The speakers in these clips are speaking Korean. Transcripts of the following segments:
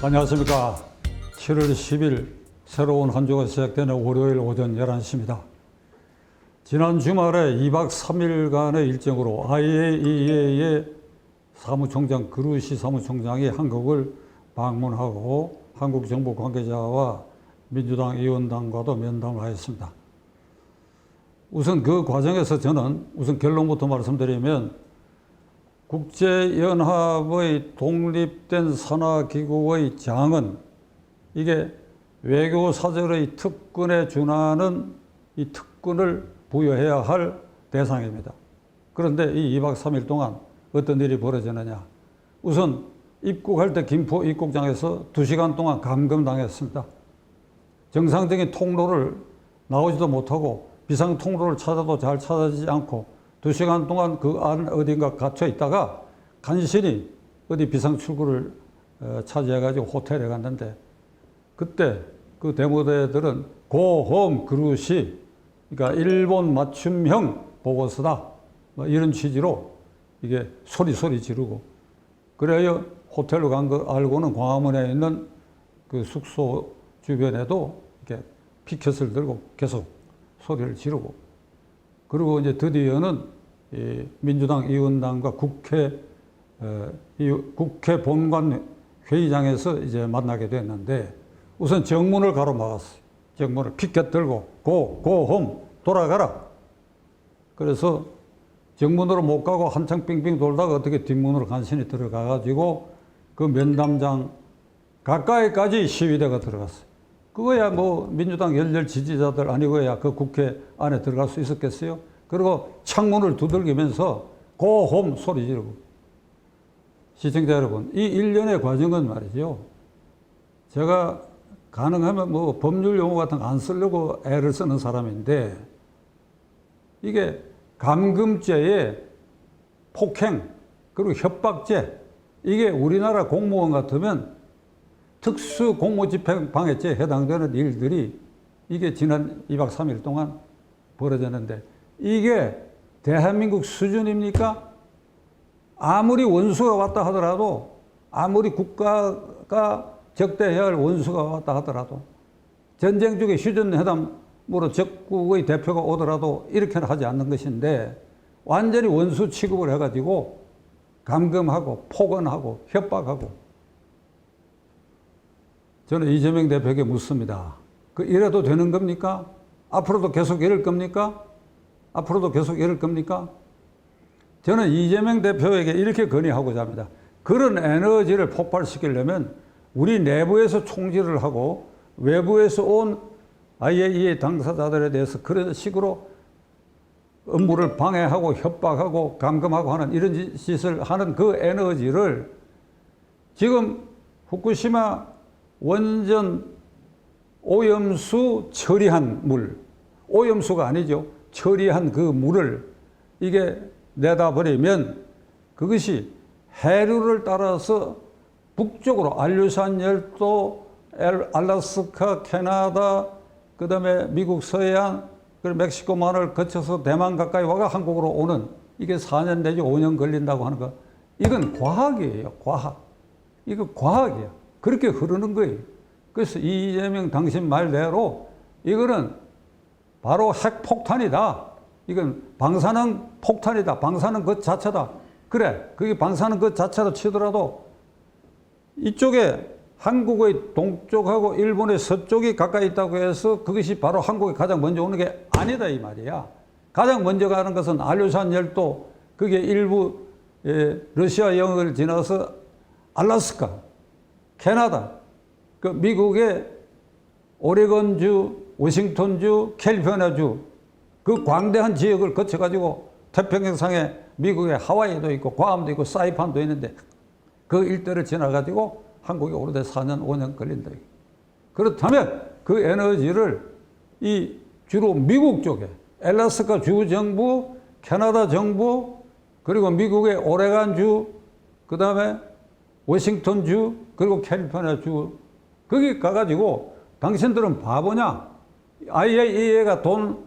안녕하십니까. 7월 10일 새로운 한 주가 시작되는 월요일 오전 11시입니다. 지난 주말에 2박 3일간의 일정으로 IAEA의 사무총장 그루시 사무총장이 한국을 방문하고 한국 정부 관계자와 민주당 의원단과도 면담을 하였습니다. 우선 그 과정에서 저는 결론부터 말씀드리면 국제연합의 독립된 산하기구의 장은 이게 외교사절의 특권에 준하는 이 특권을 부여해야 할 대상입니다. 그런데 이 2박 3일 동안 어떤 일이 벌어지느냐. 우선 입국할 때 김포 입국장에서 2시간 동안 감금당했습니다. 정상적인 통로를 나오지도 못하고 비상 통로를 찾아도 잘 찾아지지 않고 2시간 동안 그 안 어딘가 갇혀 있다가 간신히 어디 비상 출구를 차지해가지고 호텔에 갔는데 그때 그 데모대들은 Go home 그루시, 그러니까 일본 맞춤형 보고서다, 뭐 이런 취지로 이게 소리 지르고, 그래야 호텔로 간 거 알고는 광화문에 있는 그 숙소 주변에도 이렇게 피켓을 들고 계속 소리를 지르고, 그리고 이제 드디어는 이 민주당 의원단과 국회 본관 회의장에서 이제 만나게 됐는데, 우선 정문을 가로막았어요. 정문을 피켓 들고 go home, 돌아가라. 그래서 정문으로 못 가고 한창 빙빙 돌다가 어떻게 뒷문으로 간신히 들어가가지고 그 면담장 가까이까지 시위대가 들어갔어요. 그거야 뭐 민주당 열렬 지지자들 아니고야 그 국회 안에 들어갈 수 있었겠어요? 그리고 창문을 두들기면서 go home 소리 지르고. 시청자 여러분, 이 일련의 과정은 말이죠, 제가 가능하면 뭐 법률 용어 같은 거 안 쓰려고 애를 쓰는 사람인데, 이게 감금죄에 폭행 그리고 협박죄, 이게 우리나라 공무원 같으면 특수 공무집행방해죄에 해당되는 일들이 이게 지난 2박 3일 동안 벌어졌는데, 이게 대한민국 수준입니까? 아무리 원수가 왔다 하더라도, 아무리 국가가 적대해야 할 원수가 왔다 하더라도, 전쟁 중에 휴전회담으로 적국의 대표가 오더라도 이렇게는 하지 않는 것인데, 완전히 원수 취급을 해가지고 감금하고 폭언하고 협박하고. 저는 이재명 대표에게 묻습니다. 그 이래도 되는 겁니까? 앞으로도 계속 이럴 겁니까? 앞으로도 계속 이럴 겁니까? 저는 이재명 대표에게 이렇게 건의하고자 합니다. 그런 에너지를 폭발시키려면 우리 내부에서 총질을 하고 외부에서 온 IAEA 당사자들에 대해서 그런 식으로 업무를 방해하고 협박하고 감금하고 하는 이런 짓을 하는 그 에너지를 지금 후쿠시마 원전 오염수 처리한 물, 오염수가 아니죠. 처리한 그 물을 이게 내다 버리면 그것이 해류를 따라서 북쪽으로 알류산 열도, 알래스카, 캐나다, 그 다음에 미국 서해안, 그리고 멕시코만을 거쳐서 대만 가까이 와가 한국으로 오는, 이게 4년 내지 5년 걸린다고 하는 거, 이건 과학이에요. 과학. 이거 과학이야. 그렇게 흐르는 거예요. 그래서 이재명 당신 말대로 이거는 바로 핵폭탄이다. 이건 방사능 폭탄이다. 방사능 것 자체다. 그래, 그게 방사능 것 자체로 치더라도 이쪽에 한국의 동쪽하고 일본의 서쪽이 가까이 있다고 해서 그것이 바로 한국에 가장 먼저 오는 게 아니다 이 말이야. 가장 먼저 가는 것은 알류산 열도, 그게 일부 러시아 영역을 지나서 알래스카, 캐나다, 그 미국의 오레곤주, 워싱턴주, 캘리포니아주, 그 광대한 지역을 거쳐가지고 태평양상에 미국의 하와이도 있고 괌도 있고 사이판도 있는데 그 일대를 지나가지고 한국에 오르되 4년, 5년 걸린다. 그렇다면 그 에너지를 이 주로 미국 쪽에 알래스카 주 정부, 캐나다 정부, 그리고 미국의 오레곤주, 그 다음에 워싱턴주, 그리고 캘리포니아주, 거기 가가지고 당신들은 바보냐? IAEA가 돈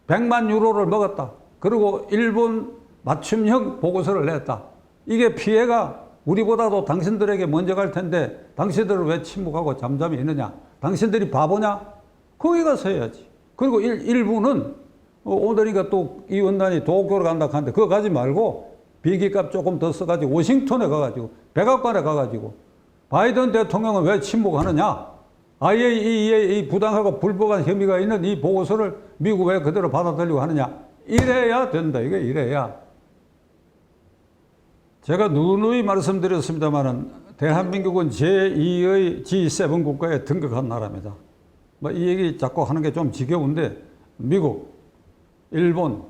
100만 유로를 먹었다. 그리고 일본 맞춤형 보고서를 냈다. 이게 피해가 우리보다도 당신들에게 먼저 갈 텐데 당신들은 왜 침묵하고 잠잠히 있느냐? 당신들이 바보냐? 거기 가서 해야지. 그리고 일부는 오늘이니까 또 이 원단이 도쿄로 간다 하는데 그거 가지 말고 비기값 조금 더 써가지고 워싱턴에 가가지고 백악관에 가가지고 바이든 대통령은 왜 침묵하느냐? IAEA 부당하고 불법한 혐의가 있는 이 보고서를 미국 왜 그대로 받아들이고 하느냐? 이래야 된다. 이게 이래야. 제가 누누이 말씀드렸습니다만은 대한민국은 제2의 G7 국가에 등극한 나라입니다. 뭐 이 얘기 자꾸 하는 게 좀 지겨운데 미국, 일본,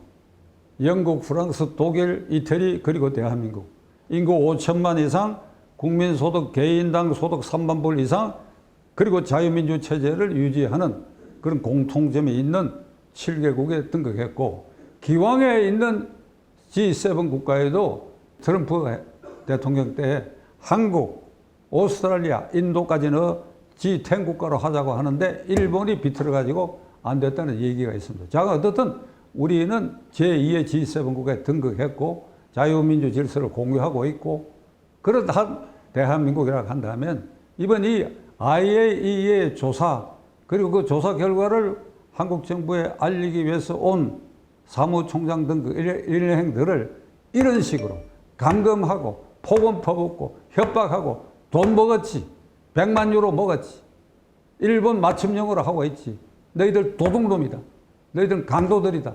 영국, 프랑스, 독일, 이태리 그리고 대한민국 인구 5천만 이상, 국민소득 개인당 소득 3만 불 이상 그리고 자유민주 체제를 유지하는 그런 공통점이 있는 7개국에 등극했고 기왕에 있는 G7 국가에도 트럼프 대통령 때 한국, 오스트랄리아, 인도까지 넣어 G10 국가로 하자고 하는데 일본이 비틀어가지고 안 됐다는 얘기가 있습니다. 자, 어떻든 우리는 제2의 G7 국가에 등극했고 자유민주 질서를 공유하고 있고 그러다 대한민국이라고 한다면 이번 이 IAEA 조사 그리고 그 조사 결과를 한국 정부에 알리기 위해서 온 사무총장 등 그 일행들을 이런 식으로 감금하고 폭언 퍼붓고 협박하고 돈 먹었지 100만 유로 먹었지 일본 맞춤형으로 하고 있지 너희들 도둑놈이다 너희들은 강도들이다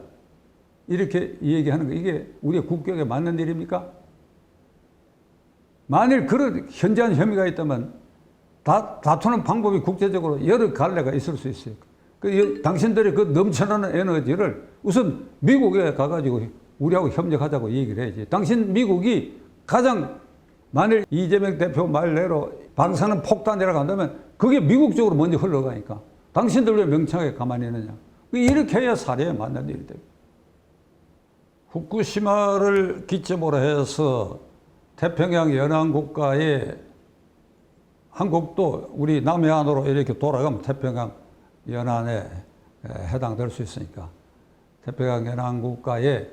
이렇게 얘기하는 거 이게 우리의 국격에 맞는 일입니까? 만일 그런 현저한 혐의가 있다면 다투는 방법이 국제적으로 여러 갈래가 있을 수 있어요. 당신들의 그 넘쳐나는 에너지를 우선 미국에 가가지고 우리하고 협력하자고 얘기를 해야지. 당신 미국이 가장 만일 이재명 대표 말대로 방사능 폭탄이라고 한다면 그게 미국 쪽으로 먼저 흘러가니까 당신들 왜 명창하게 가만히 있느냐. 이렇게 해야 사례에 맞는 일이 됩니다. 후쿠시마를 기점으로 해서 태평양 연안국가에 한국도 우리 남해안으로 이렇게 돌아가면 태평양 연안에 해당될 수 있으니까 태평양 연안 국가에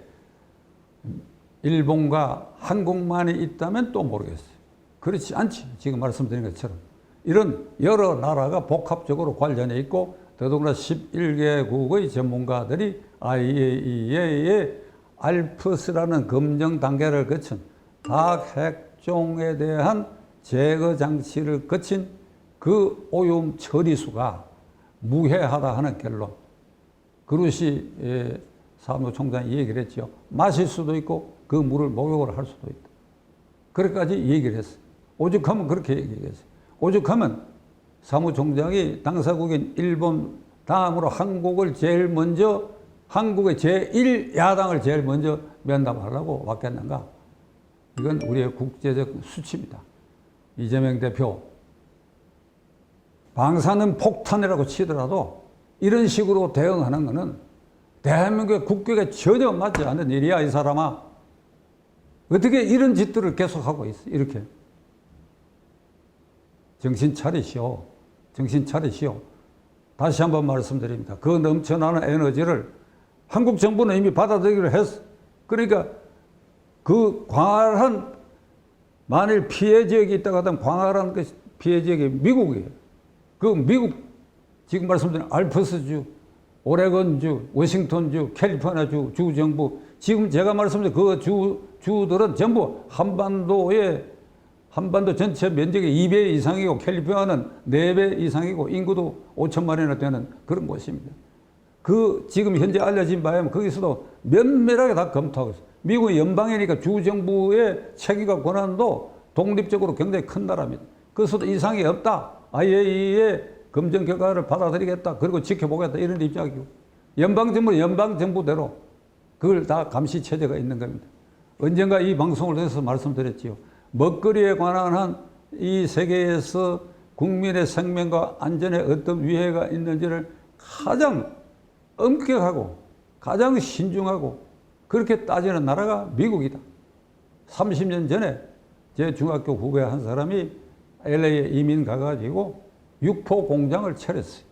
일본과 한국만이 있다면 또 모르겠어요. 그렇지 않지. 지금 말씀드린 것처럼 이런 여러 나라가 복합적으로 관련해 있고 더더구나 11개국의 전문가들이 IAEA의 알프스라는 검증 단계를 거친 각 핵종에 대한 제거 장치를 거친 그 오염 처리수가 무해하다 하는 결론. 그루시 사무총장이 얘기를 했죠. 마실 수도 있고 그 물을 목욕을 할 수도 있다. 그렇게까지 얘기를 했어요. 오죽하면 그렇게 얘기했어요. 오죽하면 사무총장이 당사국인 일본 다음으로 한국을 제일 먼저 한국의 제1야당을 제일 먼저 면담하려고 왔겠는가. 이건 우리의 국제적 수치입니다. 이재명 대표 방사능 폭탄이라고 치더라도 이런 식으로 대응하는 것은 대한민국의 국격에 전혀 맞지 않는 일이야. 이 사람아 어떻게 이런 짓들을 계속하고 있어. 이렇게 정신 차리시오. 정신 차리시오. 다시 한번 말씀드립니다. 그 넘쳐나는 에너지를 한국 정부는 이미 받아들이기로 했어. 그러니까 그 광활한 만일 피해 지역이 있다고 하면 광활한 그 피해 지역이 미국이에요. 그 미국 지금 말씀드린 알프스주, 오레곤주, 워싱턴주, 캘리포니아주 주정부 지금 제가 말씀드린 그 주들은 전부 한반도 전체 면적의 2배 이상이고 캘리포니아는 4배 이상이고 인구도 5천만이나 되는 그런 곳입니다. 그 지금 현재 알려진 바에 하면 거기서도 면밀하게 다 검토하고 있어요. 미국은 연방이니까 주정부의 책임과 권한도 독립적으로 굉장히 큰 나라입니다. 그래서도 이상이 없다. IAEA의 검증 결과를 받아들이겠다. 그리고 지켜보겠다. 이런 입장이고. 연방정부는 연방정부대로 그걸 다 감시 체제가 있는 겁니다. 언젠가 이 방송을 통해서 말씀드렸지요. 먹거리에 관한 이 세계에서 국민의 생명과 안전에 어떤 위해가 있는지를 가장 엄격하고 가장 신중하고 그렇게 따지는 나라가 미국이다. 30년 전에 제 중학교 후배 한 사람이 LA에 이민 가가지고 육포 공장을 차렸어요.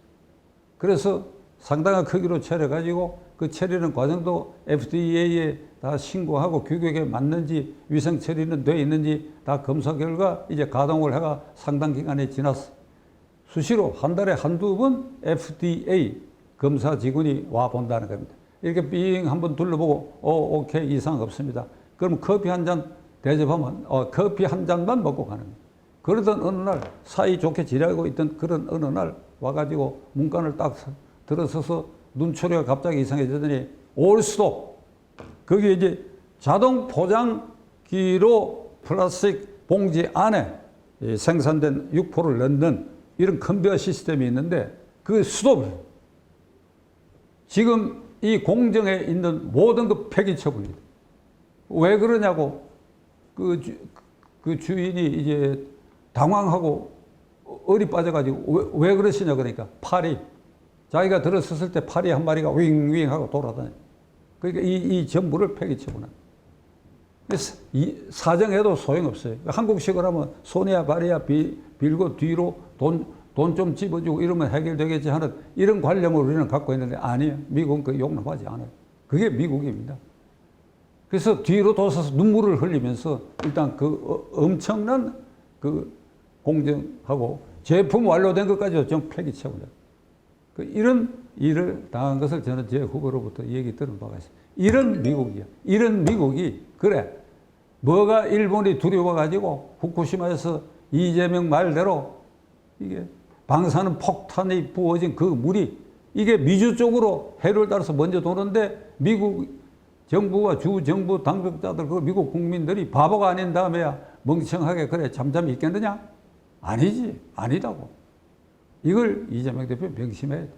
그래서 상당한 크기로 차려가지고 그 차리는 과정도 FDA의 다 신고하고 규격에 맞는지 위생 처리는 돼 있는지 다 검사 결과 이제 가동을 해가 상당 기간이 지났어. 수시로 한 달에 한두 번 FDA 검사 직원이 와 본다는 겁니다. 이렇게 삥 한번 둘러보고 오케이 이상 없습니다. 그럼 커피 한 잔 대접하면 커피 한 잔만 먹고 가는 거예요. 그러던 어느 날 사이좋게 지내고 있던 그런 어느 날 와가지고 문간을 딱 들어서서 눈초리가 갑자기 이상해지더니 올수도 거기에 이제 자동 포장기로 플라스틱 봉지 안에 생산된 육포를 넣는 이런 컨베이어 시스템이 있는데 그 수도 지금 이 공정에 있는 모든 그 폐기 처분이다. 왜 그러냐고 그 주인이 이제 당황하고 얼이 빠져가지고 왜 그러시냐 그러니까 파리 자기가 들어섰을 때 파리 한 마리가 윙윙 하고 돌아다녀. 그러니까 이 전부를 폐기 처분한. 사정해도 소용없어요. 한국식으로 하면 손이야 발이야 빌고 뒤로 돈 좀 집어주고 이러면 해결되겠지 하는 이런 관념을 우리는 갖고 있는데 아니에요. 미국은 그 용납하지 않아요. 그게 미국입니다. 그래서 뒤로 돌아서서 눈물을 흘리면서 일단 그 엄청난 그 공정하고 제품 완료된 것까지도 좀 폐기 처분해요. 이런 일을 당한 것을 저는 제 후보로부터 얘기 들은 바가 있어요. 이런 미국이야. 이런 미국이 그래. 뭐가 일본이 두려워가지고 후쿠시마에서 이재명 말대로 이게 방사능 폭탄이 부어진 그 물이 이게 미주 쪽으로 해를 따라서 먼저 도는데 미국 정부와 주 정부 당국자들 그 미국 국민들이 바보가 아닌 다음에야 멍청하게 그래 잠잠히 있겠느냐? 아니지. 아니다고. 이걸 이재명 대표 명심해야 돼.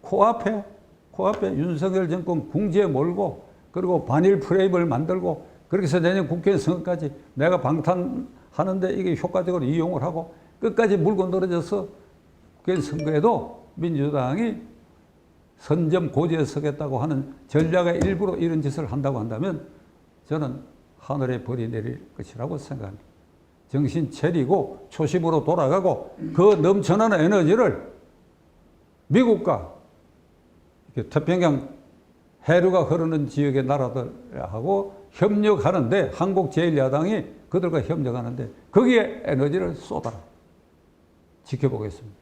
코앞에 윤석열 정권 궁지에 몰고 그리고 반일 프레임을 만들고 그렇게 해서 내년 국회 선거까지 내가 방탄하는데 이게 효과적으로 이용을 하고 끝까지 물고 늘어져서 국회 선거에도 민주당이 선점 고지에 서겠다고 하는 전략의 일부로 이런 짓을 한다고 한다면 저는 하늘에 벌이 내릴 것이라고 생각합니다. 정신 차리고 초심으로 돌아가고 그 넘쳐나는 에너지를 미국과 태평양 해류가 흐르는 지역의 나라들하고 협력하는데 한국 제1야당이 그들과 협력하는데 거기에 에너지를 쏟아라. 지켜보겠습니다.